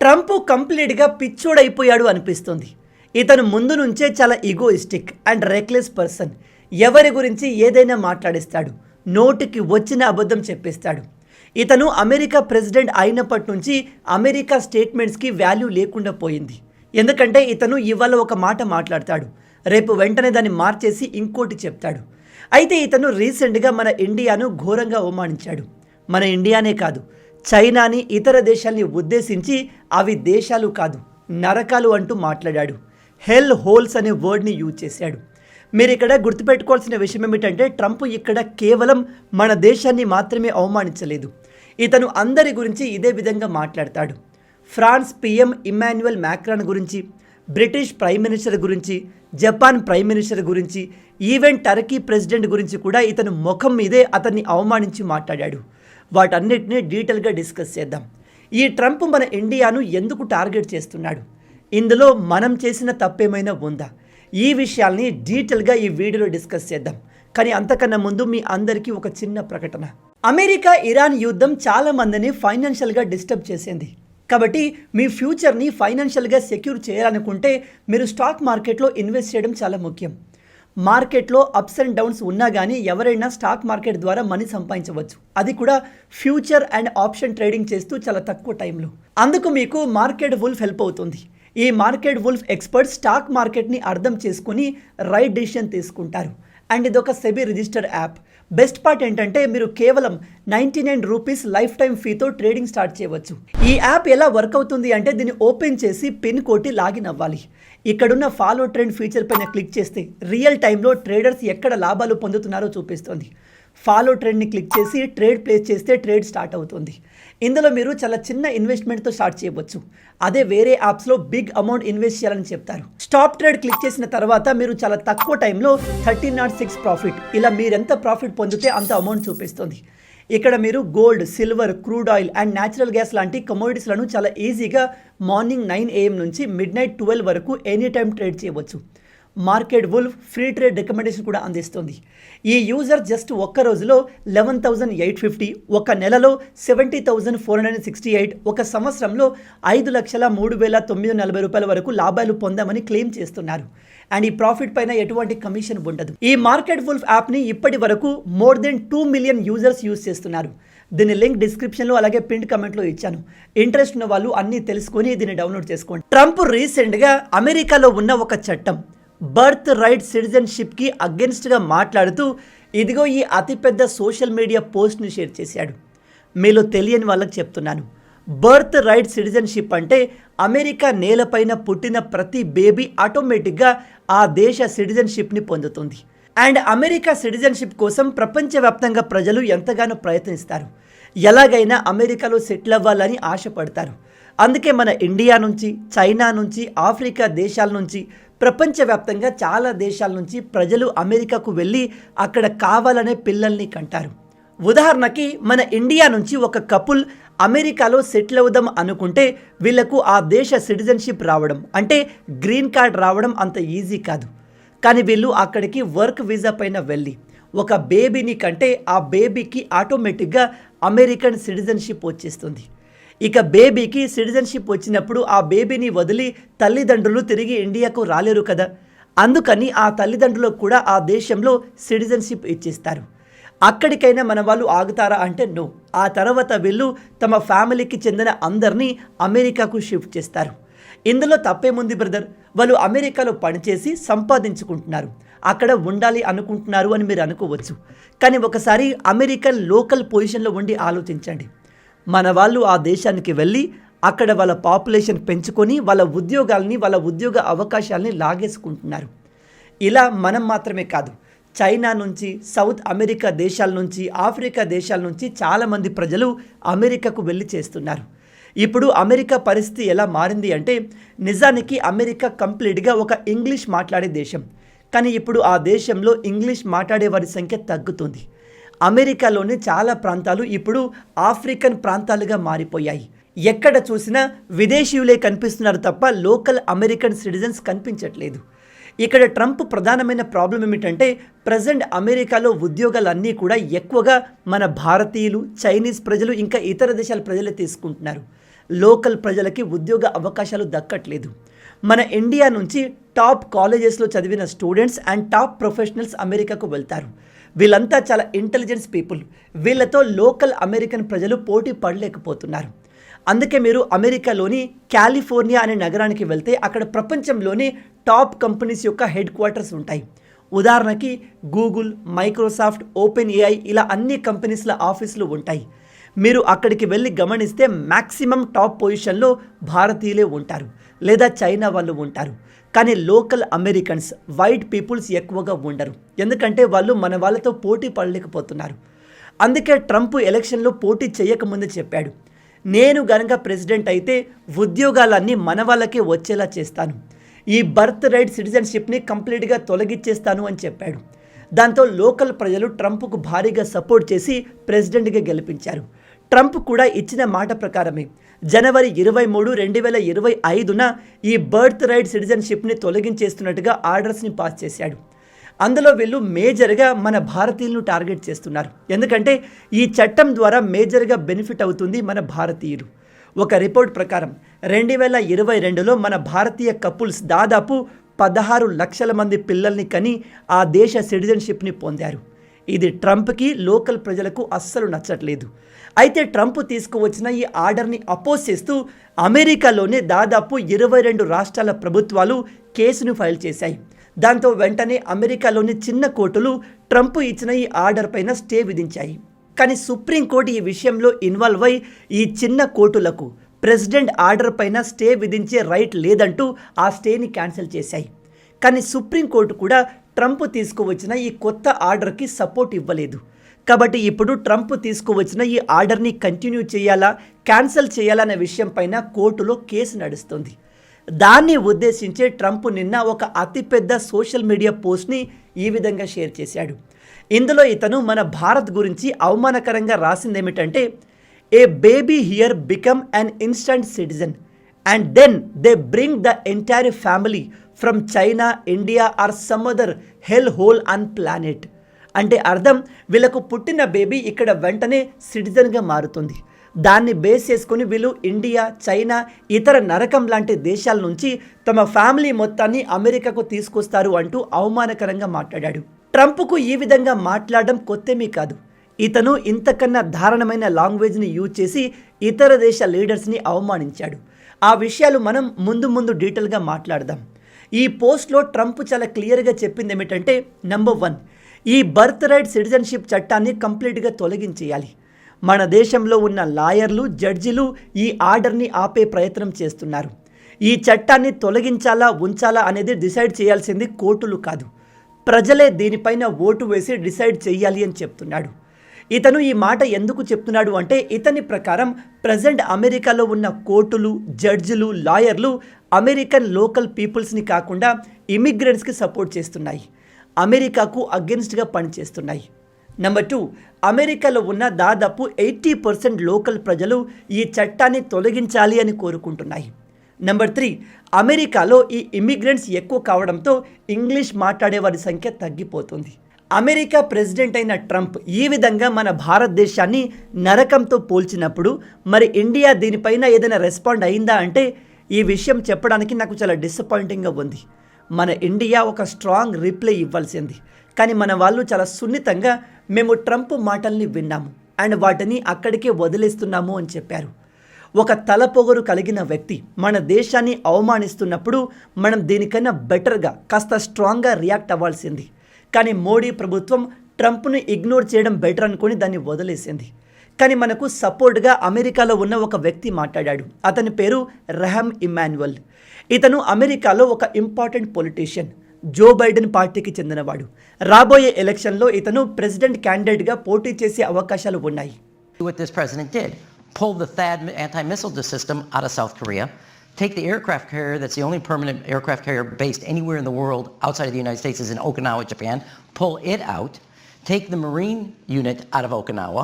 Trump కంప్లీట్గా పిచ్చోడైపోయాడు అనిపిస్తుంది. ఇతను ముందు నుంచే చాలా ఈగోయిస్టిక్ అండ్ రెక్లెస్ పర్సన్. ఎవరి గురించి ఏదైనా మాట్లాడిస్తాడు, నోటికి వచ్చిన అబద్ధం చెప్పేస్తాడు. ఇతను అమెరికా ప్రెసిడెంట్ అయినప్పటి నుంచి అమెరికా స్టేట్మెంట్స్కి వాల్యూ లేకుండా పోయింది. ఎందుకంటే ఇతను ఇవాళ ఒక మాట మాట్లాడతాడు, రేపు వెంటనే దాన్ని మార్చేసి ఇంకోటి చెప్తాడు. అయితే ఇతను రీసెంట్గా మన ఇండియాను ఘోరంగా అవమానించాడు. మన ఇండియానే కాదు, చైనాని, ఇతర దేశాల్ని ఉద్దేశించి అవి దేశాలు కాదు నరకాలు అంటూ మాట్లాడాడు. హెల్ హోల్స్ అనే వర్డ్ని యూజ్ చేశాడు. మీరు ఇక్కడ గుర్తుపెట్టుకోవాల్సిన విషయం ఏమిటంటే ట్రంప్ ఇక్కడ కేవలం మన దేశాన్ని మాత్రమే అవమానించలేదు. ఇతను అందరి గురించి ఇదే విధంగా మాట్లాడతాడు. ఫ్రాన్స్ పిఎం ఇమాన్యుయల్ మ్యాక్రాన్ గురించి, బ్రిటిష్ ప్రైమ్ మినిస్టర్ గురించి, జపాన్ ప్రైమ్ మినిస్టర్ గురించి, ఈవెన్ టర్కీ ప్రెసిడెంట్ గురించి కూడా ఇతను ముఖం మీదే అతన్ని అవమానించి మాట్లాడాడు. వాటన్నిటిని డీటెయిల్గా డిస్కస్ చేద్దాం. ఈ ట్రంప్ మన ఇండియాను ఎందుకు టార్గెట్ చేస్తున్నాడు? ఇందులో మనం చేసిన తప్పేమైనా ఉందా? ఈ విషయాల్ని డీటెయిల్గా ఈ వీడియోలో డిస్కస్ చేద్దాం. కానీ అంతకన్నా ముందు మీ అందరికీ ఒక చిన్న ప్రకటన. అమెరికా ఇరాన్ యుద్ధం చాలా మందిని ఫైనాన్షియల్గా డిస్టర్బ్ చేసింది. కాబట్టి మీ ఫ్యూచర్ని ఫైనాన్షియల్గా సెక్యూర్ చేయాలనుకుంటే మీరు స్టాక్ మార్కెట్లో ఇన్వెస్ట్ చేయడం చాలా ముఖ్యం. మార్కెట్లో అప్స్ అండ్ డౌన్స్ ఉన్నా కానీ ఎవరైనా స్టాక్ మార్కెట్ ద్వారా మనీ సంపాదించవచ్చు, అది కూడా ఫ్యూచర్ అండ్ ఆప్షన్ ట్రేడింగ్ చేస్తూ చాలా తక్కువ టైంలో. అందుకు మీకు మార్కెట్ వుల్ఫ్ హెల్ప్ అవుతుంది. ఈ మార్కెట్ వుల్ఫ్ ఎక్స్పర్ట్స్ స్టాక్ మార్కెట్ని అర్థం చేసుకుని రైట్ డెసిషన్ తీసుకుంటారు. అండ్ ఇదొక SEBI registered app. Best part ఏంటంటే మీరు కేవలం 99 రూపీస్ లైఫ్ టైం ఫీతో ట్రేడింగ్ స్టార్ట్ చేయవచ్చు. ఈ యాప్ ఎలా వర్క్ అవుతుంది అంటే దీన్ని ఓపెన్ చేసి పిన్ కొట్టి లాగిన్ అవ్వాలి. ఇక్కడున్న ఫాలో ట్రెండ్ ఫీచర్ పైన క్లిక్ చేస్తే రియల్ టైంలో ట్రేడర్స్ ఎక్కడ లాభాలు పొందుతున్నారో చూపిస్తుంది. ఫాలో ట్రెండ్ని క్లిక్ చేసి ట్రేడ్ ప్లేస్ చేస్తే ట్రేడ్ స్టార్ట్ అవుతుంది. ఇందులో మీరు చాలా చిన్న ఇన్వెస్ట్మెంట్తో స్టార్ట్ చేయవచ్చు. అదే వేరే యాప్స్లో బిగ్ అమౌంట్ ఇన్వెస్ట్ చేయాలని చెప్తారు. స్టాప్ ట్రేడ్ క్లిక్ చేసిన తర్వాత మీరు చాలా తక్కువ టైంలో 1306 ప్రాఫిట్, ఇలా మీరెంత ప్రాఫిట్ పొందితే అంత అమౌంట్ చూపిస్తుంది. ఇక్కడ మీరు gold, silver, crude oil and natural gas లాంటి కమోడిటీస్లను చాలా ఈజీగా మార్నింగ్ 9 AM నుంచి మిడ్నైట్ 12 వరకు ఎనీ టైం ట్రేడ్ చేయవచ్చు. Market wolf free trade recommendation కూడా అందిస్తుంది. ఈ యూజర్ జస్ట్ ఒక్క రోజులో 11,850, ఒక నెలలో 70,468, ఒక సంవత్సరంలో 5,03,940 రూపాయల వరకు లాభాలు పొందామని క్లెయిమ్ చేస్తున్నారు. అండ్ ఈ ప్రాఫిట్ పైన ఎటువంటి కమిషన్ ఉండదు. ఈ మార్కెట్ వుల్ఫ్ యాప్ని ఇప్పటి వరకు more than 2 million users use చేస్తున్నారు. దీని లింక్ డిస్క్రిప్షన్లో అలాగే పిన్ కమెంట్లో ఇచ్చాను. ఇంట్రెస్ట్ ఉన్న వాళ్ళు అన్నీ తెలుసుకొని దీన్ని డౌన్లోడ్ చేసుకోండి. ట్రంప్ రీసెంట్గా అమెరికాలో ఉన్న ఒక చట్టం బర్త్ రైట్ సిటిజన్షిప్కి అగెన్స్ట్గా మాట్లాడుతూ ఇదిగో ఈ అతిపెద్ద సోషల్ మీడియా పోస్ట్ని షేర్ చేశాడు. మీలో తెలియని వాళ్ళకి చెప్తున్నాను, బర్త్ రైట్ సిటిజన్షిప్ అంటే అమెరికా నేలపైన పుట్టిన ప్రతి బేబీ ఆటోమేటిక్గా ఆ దేశ సిటిజన్షిప్ని పొందుతుంది. అండ్ అమెరికా సిటిజన్షిప్ కోసం ప్రపంచవ్యాప్తంగా ప్రజలు ఎంతగానో ప్రయత్నిస్తారు. ఎలాగైనా అమెరికాలో సెటిల్ అవ్వాలని ఆశపడతారు. అందుకే మన ఇండియా నుంచి, చైనా నుంచి, ఆఫ్రికా దేశాల నుంచి, ప్రపంచవ్యాప్తంగా చాలా దేశాల నుంచి ప్రజలు అమెరికాకు వెళ్ళి అక్కడ కావాలనే పిల్లల్ని కంటారు. ఉదాహరణకి మన ఇండియా నుంచి ఒక కపుల్ అమెరికాలో సెటిల్ అవుదాం అనుకుంటే వీళ్లకు ఆ దేశ సిటిజన్షిప్ రావడం అంటే గ్రీన్ కార్డ్ రావడం అంత ఈజీ కాదు. కానీ వీళ్ళు అక్కడికి వర్క్ వీసా పైన వెళ్ళి ఒక బేబీని కంటే ఆ బేబీకి ఆటోమేటిక్గా అమెరికన్ సిటిజన్షిప్ వచ్చేస్తుంది. ఇక బేబీకి సిటిజన్షిప్ వచ్చినప్పుడు ఆ బేబీని వదిలి తల్లిదండ్రులు తిరిగి ఇండియాకు రాలేరు కదా. అందుకని ఆ తల్లిదండ్రులకు కూడా ఆ దేశంలో సిటిజన్షిప్ ఇచ్చేస్తారు. అక్కడికైనా మన వాళ్ళు ఆగుతారా అంటే నో. ఆ తర్వాత వీళ్ళు తమ ఫ్యామిలీకి చెందిన అందరినీ అమెరికాకు షిఫ్ట్ చేస్తారు. ఇందులో తప్పేముంది బ్రదర్? వాళ్ళు అమెరికాలో పనిచేసి సంపాదించుకుంటున్నారు, అక్కడ ఉండాలి అనుకుంటున్నారు అని మీరు అనుకోవచ్చు. కానీ ఒకసారి అమెరికన్ లోకల్ పొజిషన్లో ఉండి ఆలోచించండి. మన వాళ్ళు ఆ దేశానికి వెళ్ళి అక్కడ వాళ్ళ పాపులేషన్ పెంచుకొని వాళ్ళ ఉద్యోగాల్ని, వాళ్ళ ఉద్యోగ అవకాశాలని లాగేసుకుంటున్నారు. ఇలా మనం మాత్రమే కాదు, చైనా నుంచి, సౌత్ అమెరికా దేశాల నుంచి, ఆఫ్రికా దేశాల నుంచి చాలామంది ప్రజలు అమెరికాకు వెళ్ళి చేస్తున్నారు. ఇప్పుడు అమెరికా పరిస్థితి ఎలా మారింది అంటే నిజానికి అమెరికా కంప్లీట్గా ఒక ఇంగ్లీష్ మాట్లాడే దేశం. కానీ ఇప్పుడు ఆ దేశంలో ఇంగ్లీష్ మాట్లాడే వారి సంఖ్య తగ్గుతుంది. అమెరికాలోని చాలా ప్రాంతాలు ఇప్పుడు ఆఫ్రికన్ ప్రాంతాలుగా మారిపోయాయి. ఎక్కడ చూసినా విదేశీయులే కనిపిస్తున్నారు తప్ప లోకల్ అమెరికన్ సిటిజన్స్ కనిపించట్లేదు. ఇక్కడ ట్రంప్ ప్రధానమైన ప్రాబ్లం ఏమిటంటే ప్రజెంట్ అమెరికాలో ఉద్యోగాలన్నీ కూడా ఎక్కువగా మన భారతీయులు, చైనీస్ ప్రజలు ఇంకా ఇతర దేశాల ప్రజలే తీసుకుంటున్నారు. లోకల్ ప్రజలకి ఉద్యోగ అవకాశాలు దక్కట్లేదు. మన ఇండియా నుంచి టాప్ కాలేజెస్లో చదివిన స్టూడెంట్స్ అండ్ టాప్ ప్రొఫెషనల్స్ అమెరికాకు వెళ్తారు. వీళ్ళంతా చాలా ఇంటెలిజెన్స్ పీపుల్. వీళ్ళతో లోకల్ అమెరికన్ ప్రజలు పోటీ పడలేకపోతున్నారు. అందుకే మీరు అమెరికాలోని కాలిఫోర్నియా అనే నగరానికి వెళ్తే అక్కడ ప్రపంచంలోని టాప్ కంపెనీస్ యొక్క హెడ్ క్వార్టర్స్ ఉంటాయి. ఉదాహరణకి గూగుల్, మైక్రోసాఫ్ట్, ఓపెన్ ఏఐ ఇలా అన్ని కంపెనీస్ల ఆఫీసులు ఉంటాయి. మీరు అక్కడికి వెళ్ళి గమనిస్తే మ్యాక్సిమం టాప్ పొజిషన్లో భారతీయులే ఉంటారు లేదా చైనా వాళ్ళు ఉంటారు. కానీ లోకల్ అమెరికన్స్, వైట్ పీపుల్స్ ఎక్కువగా ఉండరు. ఎందుకంటే వాళ్ళు మన వాళ్ళతో పోటీ పడలేకపోతున్నారు. అందుకే ట్రంప్ ఎలక్షన్లో పోటీ చేయకముందే చెప్పాడు, నేను గనక ప్రెసిడెంట్ అయితే ఉద్యోగాలన్నీ మన వాళ్ళకే వచ్చేలా చేస్తాను, ఈ బర్త్ రైట్ సిటిజన్షిప్ని కంప్లీట్గా తొలగించేస్తాను అని చెప్పాడు. దాంతో లోకల్ ప్రజలు ట్రంప్కు భారీగా సపోర్ట్ చేసి ప్రెసిడెంట్గా గెలిపించారు. ట్రంప్ కూడా ఇచ్చిన మాట ప్రకారమే జనవరి 23, 2025న ఈ బర్త్ రైట్ సిటిజన్షిప్ని తొలగించేస్తున్నట్టుగా ఆర్డర్స్ని పాస్ చేశాడు. అందులో వీళ్ళు మేజర్గా మన భారతీయులను టార్గెట్ చేస్తున్నారు. ఎందుకంటే ఈ చట్టం ద్వారా మేజర్గా బెనిఫిట్ అవుతుంది మన భారతీయులు. ఒక రిపోర్ట్ ప్రకారం 2022లో మన భారతీయ కపుల్స్ దాదాపు 16 లక్షల మంది పిల్లల్ని కని ఆ దేశ సిటిజన్షిప్ని పొందారు. ఇది ట్రంప్కి, లోకల్ ప్రజలకు అస్సలు నచ్చట్లేదు. అయితే ట్రంప్ తీసుకువచ్చిన ఈ ఆర్డర్ని అపోజ్ చేస్తూ అమెరికాలోనే దాదాపు 22 రాష్ట్రాల ప్రభుత్వాలు కేసును ఫైల్ చేశాయి. దాంతో వెంటనే అమెరికాలోని చిన్న కోర్టులు ట్రంప్ ఇచ్చిన ఈ ఆర్డర్ పైన స్టే విధించాయి. కానీ సుప్రీంకోర్టు ఈ విషయంలో ఇన్వాల్వ్ అయి ఈ చిన్న కోర్టులకు ప్రెసిడెంట్ ఆర్డర్ పైన స్టే విధించే రైట్ లేదంటూ ఆ స్టేని క్యాన్సిల్ చేశాయి. కానీ సుప్రీంకోర్టు కూడా ట్రంప్ తీసుకువచ్చిన ఈ కొత్త ఆర్డర్కి సపోర్ట్ ఇవ్వలేదు. కాబట్టి ఇప్పుడు ట్రంప్ తీసుకువచ్చిన ఈ ఆర్డర్ని కంటిన్యూ చేయాలా, క్యాన్సిల్ చేయాలా అనే విషయం పైన కోర్టులో కేసు నడుస్తుంది. దాన్ని ఉద్దేశించే ట్రంప్ నిన్న ఒక అతిపెద్ద సోషల్ మీడియా పోస్ట్ని ఈ విధంగా షేర్ చేశాడు. ఇందులో ఇతను మన భారత్ గురించి అవమానకరంగా రాసిందేమిటంటే, a baby here become an instant citizen and then they bring the entire family from China, India or some other hell hole on planet. అంటే అర్థం, వీళ్ళకు పుట్టిన బేబీ ఇక్కడ వెంటనే సిటిజన్గా మారుతుంది. దాన్ని బేస్ చేసుకొని వీళ్ళు ఇండియా, చైనా, ఇతర నరకం లాంటి దేశాల నుంచి తమ ఫ్యామిలీ మొత్తాన్ని అమెరికాకు తీసుకొస్తారు అంటూ అవమానకరంగా మాట్లాడాడు. ట్రంప్కు ఈ విధంగా మాట్లాడడం కొత్తేమీ కాదు. ఇతను ఇంతకన్నా దారుణమైన లాంగ్వేజ్ని యూజ్ చేసి ఇతర దేశ లీడర్స్ని అవమానించాడు. ఆ విషయాలు మనం ముందు డీటెయిల్గా మాట్లాడదాం. ఈ పోస్ట్లో ట్రంప్ చాలా క్లియర్గా చెప్పింది ఏమిటంటే, నెంబర్ 1, ఈ బర్త్ రైట్ సిటిజన్షిప్ చట్టాన్ని కంప్లీట్గా తొలగించేయాలి. మన దేశంలో ఉన్న లాయర్లు, జడ్జిలు ఈ ఆర్డర్ని ఆపే ప్రయత్నం చేస్తున్నారు. ఈ చట్టాన్ని తొలగించాలా, ఉంచాలా అనేది డిసైడ్ చేయాల్సింది కోర్టులు కాదు, ప్రజలే దీనిపైన ఓటు వేసి డిసైడ్ చేయాలి అని చెప్తున్నాడు. ఇతను ఈ మాట ఎందుకు చెప్తున్నాడు అంటే, ఇతని ప్రకారం ప్రజెంట్ అమెరికాలో ఉన్న కోర్టులు, జడ్జిలు, లాయర్లు అమెరికన్ లోకల్ పీపుల్స్ని కాకుండా ఇమిగ్రెంట్స్కి సపోర్ట్ చేస్తున్నాయి, అమెరికాకు అగెన్స్ట్గా పనిచేస్తున్నాయి. నెంబర్ 2, అమెరికాలో ఉన్న దాదాపు 80% లోకల్ ప్రజలు ఈ చట్టాన్ని తొలగించాలి అని కోరుకుంటున్నాయి. నెంబర్ 3, అమెరికాలో ఈ ఇమిగ్రెంట్స్ ఎక్కువ కావడంతో ఇంగ్లీష్ మాట్లాడే వారి సంఖ్య తగ్గిపోతుంది. అమెరికా ప్రెసిడెంట్ అయిన ట్రంప్ ఈ విధంగా మన భారతదేశాన్ని నరకంతో పోల్చినప్పుడు మరి ఇండియా దీనిపైన ఏదైనా రెస్పాండ్ అయిందా అంటే, ఈ విషయం చెప్పడానికి నాకు చాలా డిసప్పాయింటింగ్గా ఉంది. మన ఇండియా ఒక స్ట్రాంగ్ రిప్లై ఇవ్వాల్సింది. కానీ మన వాళ్ళు చాలా సున్నితంగా మేము ట్రంప్ మాటల్ని విన్నాము అండ్ వాటిని అక్కడికే వదిలేస్తున్నాము అని చెప్పారు. ఒక తలపొగరు కలిగిన వ్యక్తి మన దేశాన్ని అవమానిస్తున్నప్పుడు మనం దీనికన్నా బెటర్గా, కాస్త స్ట్రాంగ్గా రియాక్ట్ అవ్వాల్సింది. కానీ మోడీ ప్రభుత్వం ట్రంప్ను ఇగ్నోర్ చేయడం బెటర్ అనుకొని దాన్ని వదిలేసింది. కానీ మనకు సపోర్ట్గా అమెరికాలో ఉన్న ఒక వ్యక్తి మాట్లాడాడు. అతని పేరు రహమ్ ఇమాన్యుయల్. ఇతను అమెరికాలో ఒక ఇంపార్టెంట్ పొలిటీషియన్, జో బైడెన్ పార్టీకి చెందినవాడు. రాబోయే ఎలక్షన్లో ఇతను ప్రెసిడెంట్ క్యాండిడేట్గా పోటీ చేసే అవకాశాలు ఉన్నాయి. What this president did, pull the THAAD anti-missile system out of South Korea, take the aircraft carrier that's the only permanent aircraft carrier based anywhere in the world outside of the United States is in Okinawa, Japan, pull it out, take the Marine unit out of Okinawa,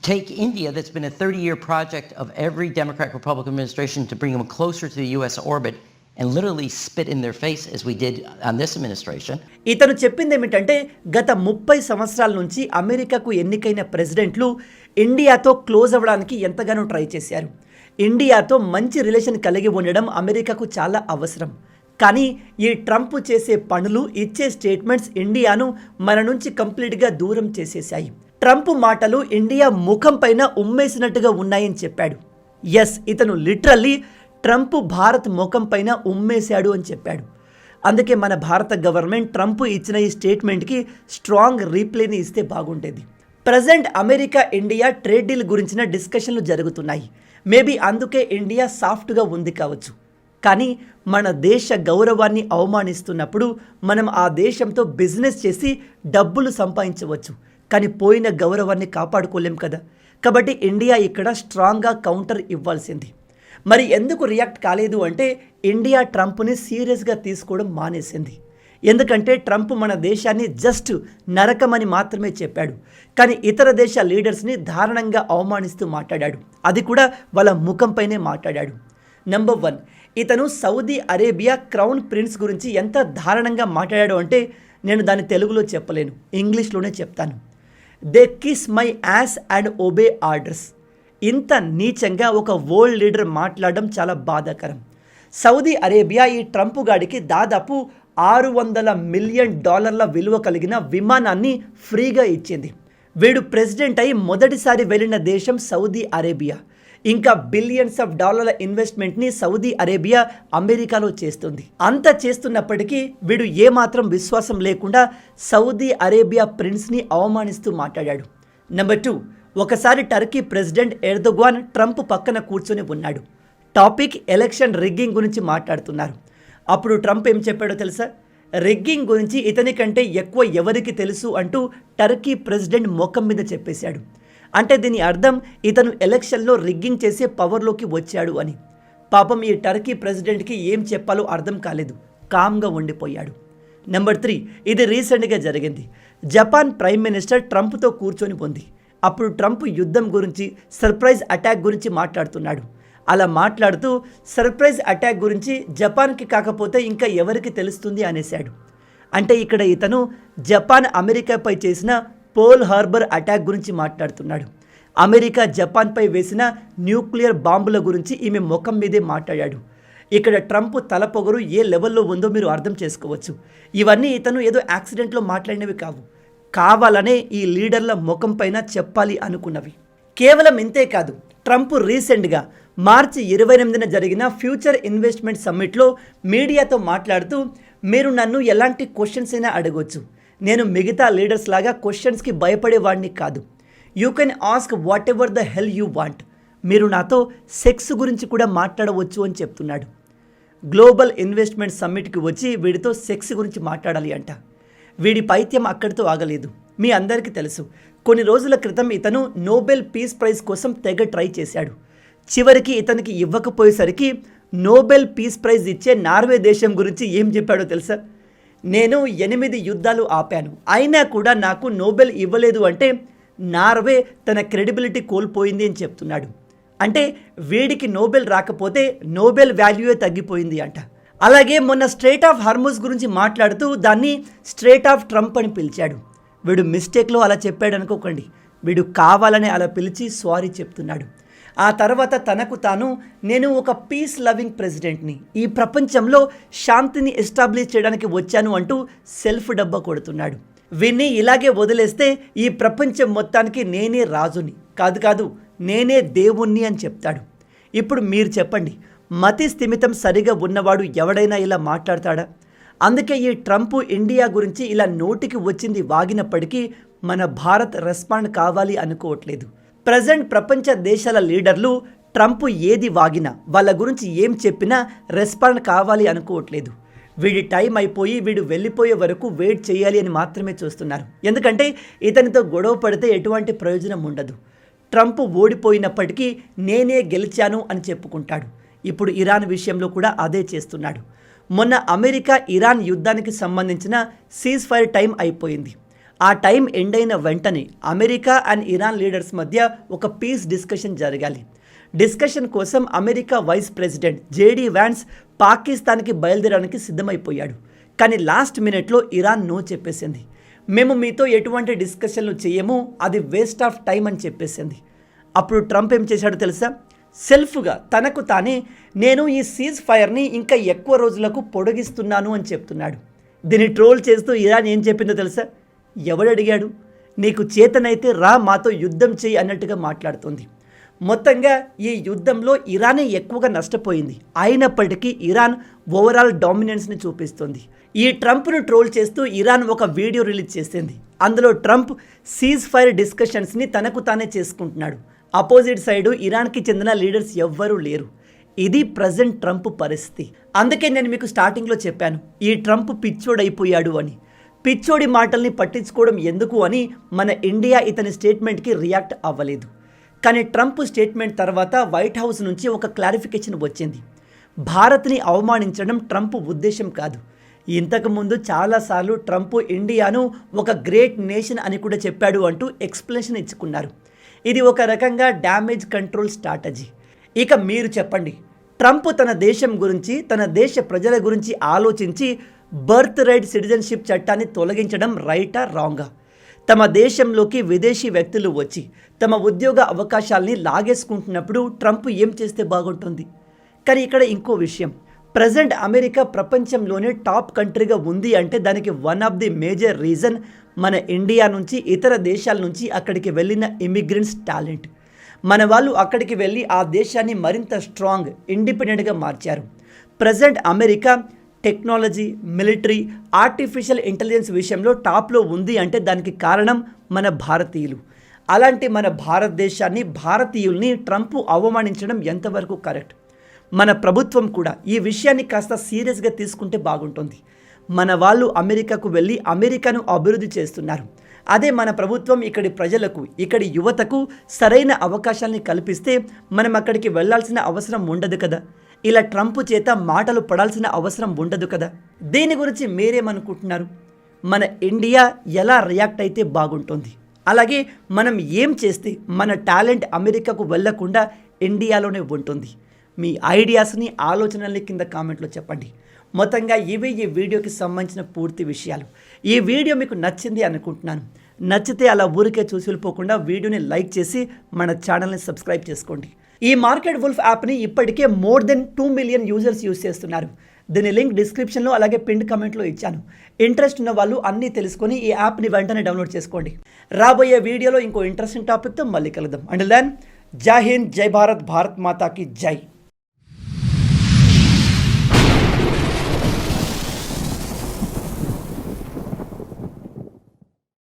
take India, that's been a 30-year project of every Democrat-Republican administration to bring them closer to the U.S. orbit, and literally spit in their face as we did on this administration. ఇతను చెప్పింది ఏమిటంటే గత 30 సంవత్సరాల నుంచి అమెరికాకు ఎన్నికైన ప్రెసిడెంట్లు ఇండియాతో close అవ్వడానికి ఎంతగానో ట్రై చేశారు. ఇండియాతో మంచి రిలేషన్ కలిగి ఉండడం అమెరికాకు చాలా అవసరం. కానీ ఈ ట్రంప్ చేసే పనులు, ఇచ్చే స్టేట్మెంట్స్ ఇండియాను మన నుంచి కంప్లీట్గా దూరం చేసేశాయి. ట్రంప్ మాటలు ఇండియా ముఖం పైన ఉమ్మేసినట్టుగా ఉన్నాయని చెప్పాడు. ఎస్, ఇతను లిటరల్లీ ట్రంప్ భారత్ ముఖం పైన ఉమ్మేశాడు అని చెప్పాడు. అందుకే మన భారత గవర్నమెంట్ ట్రంప్ ఇచ్చిన ఈ స్టేట్మెంట్కి స్ట్రాంగ్ రీప్లేని ఇస్తే బాగుండేది. Present America India trade deal గురించిన డిస్కషన్లు జరుగుతున్నాయి. మేబీ అందుకే ఇండియా సాఫ్ట్గా ఉంది కావచ్చు. కానీ మన దేశ గౌరవాన్ని అవమానిస్తున్నప్పుడు మనం ఆ దేశంతో బిజినెస్ చేసి డబ్బులు సంపాదించవచ్చు, కానీ పోయిన గౌరవాన్ని కాపాడుకోలేం కదా. కాబట్టి ఇండియా ఇక్కడ స్ట్రాంగ్గా కౌంటర్ ఇవ్వాల్సింది. మరి ఎందుకు రియాక్ట్ కాలేదు అంటే ఇండియా ట్రంప్ని సీరియస్గా తీసుకోవడం మానేసింది. ఎందుకంటే ట్రంప్ మన దేశాన్ని జస్ట్ నరకమని మాత్రమే చెప్పాడు, కానీ ఇతర దేశ లీడర్స్ని దారుణంగా అవమానిస్తూ మాట్లాడాడు. అది కూడా వాళ్ళ ముఖంపైనే మాట్లాడాడు. నెంబర్ 1, ఇతను సౌదీ అరేబియా క్రౌన్ ప్రిన్స్ గురించి ఎంత దారుణంగా మాట్లాడాడు అంటే నేను దాన్ని తెలుగులో చెప్పలేను, ఇంగ్లీష్లోనే చెప్తాను. They kiss my ass and obey orders. ఇంత నీచంగా ఒక వరల్డ్ లీడర్ మాట్లాడడం చాలా బాధాకరం. సౌదీ అరేబియా ఈ ట్రంప్ గాడికి దాదాపు $600 మిలియన్ విలువ కలిగిన విమానాన్ని ఫ్రీగా ఇచ్చింది. వీడు ప్రెసిడెంట్ అయి మొదటిసారి వెళ్ళిన దేశం సౌదీ అరేబియా. ఇంకా బిలియన్స్ ఆఫ్ డాలర్ల ఇన్వెస్ట్మెంట్ని సౌదీ అరేబియా అమెరికాలో చేస్తుంది. అంత చేస్తున్నప్పటికీ వీడు ఏమాత్రం విశ్వాసం లేకుండా సౌదీ అరేబియా ప్రిన్స్ని అవమానిస్తూ మాట్లాడాడు. నెంబర్ 2, ఒకసారి టర్కీ ప్రెసిడెంట్ ఎర్దోగాన్ ట్రంప్ పక్కన కూర్చొని ఉన్నాడు. టాపిక్ ఎలక్షన్ రిగ్గింగ్ గురించి మాట్లాడుతున్నారు. అప్పుడు ట్రంప్ ఏం చెప్పాడో తెలుసా? రిగ్గింగ్ గురించి ఇతని కంటే ఎక్కువ ఎవరికి తెలుసు అంటూ టర్కీ ప్రెసిడెంట్ ముఖం మీద చెప్పేశాడు. అంటే దీని అర్థం ఇతను ఎలక్షన్లో రిగ్గింగ్ చేసే పవర్లోకి వచ్చాడు అని. పాపం ఈ టర్కీ ప్రెసిడెంట్కి ఏం చెప్పాలో అర్థం కాలేదు, కామ్గా ఉండిపోయాడు. నెంబర్ 3, ఇది రీసెంట్గా జరిగింది. జపాన్ ప్రైమ్ మినిస్టర్ ట్రంప్తో కూర్చొని ఉంది. అప్పుడు ట్రంప్ యుద్ధం గురించి, సర్ప్రైజ్ అటాక్ గురించి మాట్లాడుతున్నాడు. అలా మాట్లాడుతూ సర్ప్రైజ్ అటాక్ గురించి జపాన్కి కాకపోతే ఇంకా ఎవరికి తెలుస్తుంది అనేశాడు. అంటే ఇక్కడ ఇతను జపాన్ అమెరికాపై చేసిన పోల్ హార్బర్ అటాక్ గురించి మాట్లాడుతున్నాడు. అమెరికా జపాన్పై వేసిన న్యూక్లియర్ బాంబుల గురించి ఈమె ముఖం మీదే మాట్లాడాడు. ఇక్కడ ట్రంప్ తలపొగరు ఏ లెవెల్లో ఉందో మీరు అర్థం చేసుకోవచ్చు. ఇవన్నీ ఇతను ఏదో యాక్సిడెంట్లో మాట్లాడినవి కావు, కావాలనే ఈ లీడర్ల ముఖం పైన చెప్పాలి అనుకున్నవి. కేవలం ఇంతే కాదు, ట్రంప్ రీసెంట్గా మార్చి 28న జరిగిన ఫ్యూచర్ ఇన్వెస్ట్మెంట్ సమ్మిట్లో మీడియాతో మాట్లాడుతూ, మీరు నన్ను ఎలాంటి క్వశ్చన్స్ అయినా అడగవచ్చు, నేను మిగతా లీడర్స్ లాగా క్వశ్చన్స్కి భయపడేవాడిని కాదు. You can ask what ever the hell you want. మీరు నాతో సెక్స్ గురించి కూడా మాట్లాడవచ్చు అని చెప్తున్నాడు. గ్లోబల్ ఇన్వెస్ట్మెంట్ సమ్మిట్కి వచ్చి వీడితో సెక్స్ గురించి మాట్లాడాలి అంట. వీడి పైత్యం అక్కడితో ఆగలేదు. మీ అందరికీ తెలుసు, కొన్ని రోజుల క్రితం ఇతను నోబెల్ పీస్ ప్రైజ్ కోసం తెగ ట్రై చేశాడు. చివరికి ఇతనికి ఇవ్వకపోయేసరికి నోబెల్ పీస్ ప్రైజ్ ఇచ్చే నార్వే దేశం గురించి ఏం చెప్పాడో తెలుసా? నేను 8 యుద్ధాలు ఆపాను, అయినా కూడా నాకు నోబెల్ ఇవ్వలేదు అంటే నార్వే తన క్రెడిబిలిటీ కోల్పోయింది అని చెప్తున్నాడు. అంటే వీడికి నోబెల్ రాకపోతే నోబెల్ వాల్యూయే తగ్గిపోయింది అంట. అలాగే మొన్న స్ట్రైట్ ఆఫ్ హార్ముజ్ గురించి మాట్లాడుతూ దాన్ని స్ట్రైట్ ఆఫ్ ట్రంప్ అని పిలిచాడు. వీడు మిస్టేక్లో అలా చెప్పాడు అనుకోకండి, వీడు కావాలని అలా పిలిచి సారీ చెప్తున్నాడు. ఆ తర్వాత తనకు తాను నేను ఒక పీస్ లవింగ్ ప్రెసిడెంట్ని, ఈ ప్రపంచంలో శాంతిని ఎస్టాబ్లిష్ చేయడానికి వచ్చాను అంటూ సెల్ఫ్ డబ్బా కొడుతున్నాడు. వీన్ని ఇలాగే వదిలేస్తే ఈ ప్రపంచం మొత్తానికి నేనే రాజుని, కాదు నేనే దేవుణ్ణి అని చెప్తాడు. ఇప్పుడు మీరు చెప్పండి, మతి స్థిమితం సరిగా ఉన్నవాడు ఎవడైనా ఇలా మాట్లాడతాడా? అందుకే ఈ ట్రంప్ ఇండియా గురించి ఇలా నోటికి వచ్చింది వాగినప్పటికీ మన భారత్ రెస్పాండ్ కావాలి అనుకోవట్లేదు. ప్రజెంట్ ప్రపంచ దేశాల లీడర్లు ట్రంప్ ఏది వాగినా, వాళ్ళ గురించి ఏం చెప్పినా రెస్పాండ్ కావాలి అనుకోవట్లేదు. వీడి టైం అయిపోయి వీడు వెళ్ళిపోయే వరకు వెయిట్ చేయాలి అని మాత్రమే చూస్తున్నారు. ఎందుకంటే ఇతనితో గొడవ పడితే ఎటువంటి ప్రయోజనం ఉండదు. ట్రంప్ ఓడిపోయినప్పటికీ నేనే గెలిచాను అని చెప్పుకుంటాడు. ఇప్పుడు ఇరాన్ విషయంలో కూడా అదే చేస్తున్నాడు. మొన్న అమెరికా ఇరాన్ యుద్ధానికి సంబంధించిన సీజ్ ఫైర్ టైం అయిపోయింది. ఆ టైం ఎండ్ అయిన వెంటనే అమెరికా అండ్ ఇరాన్ లీడర్స్ మధ్య ఒక పీస్ డిస్కషన్ జరగాలి. డిస్కషన్ కోసం America vice president JD Vance పాకిస్తాన్కి బయలుదేరడానికి సిద్ధమైపోయాడు. కానీ లాస్ట్ మినిట్లో ఇరాన్ నో చెప్పేసింది. మేము మీతో ఎటువంటి డిస్కషన్లు చేయము, అది వేస్ట్ ఆఫ్ టైం అని చెప్పేసింది. అప్పుడు ట్రంప్ ఏం చేశాడో తెలుసా? సెల్ఫ్గా తనకు తానే నేను ఈ సీజ్ ఫైర్ని ఇంకా ఎక్కువ రోజులకు పొడిగిస్తున్నాను అని చెప్తున్నాడు. దీన్ని ట్రోల్ చేస్తూ ఇరాన్ ఏం చెప్పిందో తెలుసా? ఎవడు అడిగాడు, నీకు చేతనైతే రా మాతో యుద్ధం చేయి అన్నట్టుగా మాట్లాడుతుంది. మొత్తంగా ఈ యుద్ధంలో ఇరానే ఎక్కువగా నష్టపోయింది. అయినప్పటికీ ఇరాన్ ఓవరాల్ డామినెన్స్ని చూపిస్తుంది. ఈ ట్రంప్ను ట్రోల్ చేస్తూ ఇరాన్ ఒక వీడియో రిలీజ్ చేసింది. అందులో ట్రంప్ సీజ్ ఫైర్ డిస్కషన్స్ని తనకు తానే చేసుకుంటున్నాడు. అపోజిట్ సైడు ఇరాన్కి చెందిన లీడర్స్ ఎవ్వరూ లేరు. ఇది ప్రజెంట్ ట్రంప్ పరిస్థితి. అందుకే నేను మీకు స్టార్టింగ్లో చెప్పాను, ఈ ట్రంప్ పిచ్చోడైపోయాడు అని. పిచ్చోడి మాటల్ని పట్టించుకోవడం ఎందుకు అని మన ఇండియా ఇతని స్టేట్మెంట్కి రియాక్ట్ అవ్వలేదు. కానీ ట్రంప్ స్టేట్మెంట్ తర్వాత వైట్ హౌస్ నుంచి ఒక క్లారిఫికేషన్ వచ్చింది. భారత్ని అవమానించడం ట్రంప్ ఉద్దేశం కాదు. ఇంతకుముందు చాలాసార్లు ట్రంప్ ఇండియాను ఒక గ్రేట్ నేషన్ అని కూడా చెప్పాడు అంటూ ఎక్స్ప్లెనేషన్ ఇచ్చుకున్నారు. ఇది ఒక రకంగా డ్యామేజ్ కంట్రోల్ స్ట్రాటజీ. ఇక మీరు చెప్పండి, ట్రంప్ తన దేశం గురించి, తన దేశ ప్రజల గురించి ఆలోచించి బర్త్ రైట్ సిటిజన్షిప్ చట్టాన్ని తొలగించడం రైటా రాంగా? తమ దేశంలోకి విదేశీ వ్యక్తులు వచ్చి తమ ఉద్యోగ అవకాశాల్ని లాగేసుకుంటున్నప్పుడు ట్రంప్ ఏం చేస్తే బాగుంటుంది? కానీ ఇక్కడ ఇంకో విషయం, ప్రజెంట్ అమెరికా ప్రపంచంలోనే టాప్ కంట్రీగా ఉంది అంటే దానికి one of the major reason మన ఇండియా నుంచి, ఇతర దేశాల నుంచి అక్కడికి వెళ్ళిన ఇమిగ్రెంట్స్ టాలెంట్. మన వాళ్ళు అక్కడికి వెళ్ళి ఆ దేశాన్ని మరింత స్ట్రాంగ్, ఇండిపెండెంట్గా మార్చారు. Present America technology, military, artificial intelligence విషయంలో టాప్లో ఉంది అంటే దానికి కారణం మన భారతీయులు. అలాంటి మన భారతదేశాన్ని, భారతీయుల్ని ట్రంప్ అవమానించడం ఎంతవరకు కరెక్ట్? మన ప్రభుత్వం కూడా ఈ విషయాన్ని కాస్త సీరియస్గా తీసుకుంటే బాగుంటుంది. మన వాళ్ళు అమెరికాకు వెళ్ళి అమెరికాను అభివృద్ధి చేస్తున్నారు. అదే మన ప్రభుత్వం ఇక్కడి ప్రజలకు, ఇక్కడి యువతకు సరైన అవకాశాలని కల్పిస్తే మనం అక్కడికి వెళ్ళాల్సిన అవసరం ఉండదు కదా. ఇలా ట్రంప్ చేత మాటలు పడాల్సిన అవసరం ఉండదు కదా. దీని గురించి మీరేమనుకుంటున్నారు? మన ఇండియా ఎలా రియాక్ట్ అయితే బాగుంటుంది? అలాగే మనం ఏం చేస్తే మన టాలెంట్ అమెరికాకు వెళ్ళకుండా ఇండియాలోనే ఉంటుంది? మీ ఐడియాస్ని, ఆలోచనల్ని కింద కామెంట్లో చెప్పండి. మొత్తంగా ఇవే ఈ వీడియోకి సంబంధించిన పూర్తి విషయాలు. ఈ వీడియో మీకు నచ్చింది అనుకుంటున్నాను. నచ్చితే అలా ఊరికే చూసి వెళ్ళిపోకుండా వీడియోని లైక్ చేసి మన ఛానల్ని సబ్స్క్రైబ్ చేసుకోండి. ఈ మార్కెట్ వుల్ఫ్ యాప్ని ఇప్పటికే more than 2 million users use చేస్తున్నారు. దీని లింక్ డిస్క్రిప్షన్లో అలాగే పిన్ కమెంట్లో ఇచ్చాను. ఇంట్రెస్ట్ ఉన్న వాళ్ళు అన్నీ తెలుసుకొని ఈ యాప్ని వెంటనే డౌన్లోడ్ చేసుకోండి. రాబోయే వీడియోలో ఇంకో ఇంట్రెస్టింగ్ టాపిక్తో మళ్ళీ కలుద్దాం. అండ్ దెన్ జై హింద్, జై భారత్, భారత్ మాతాకి జై.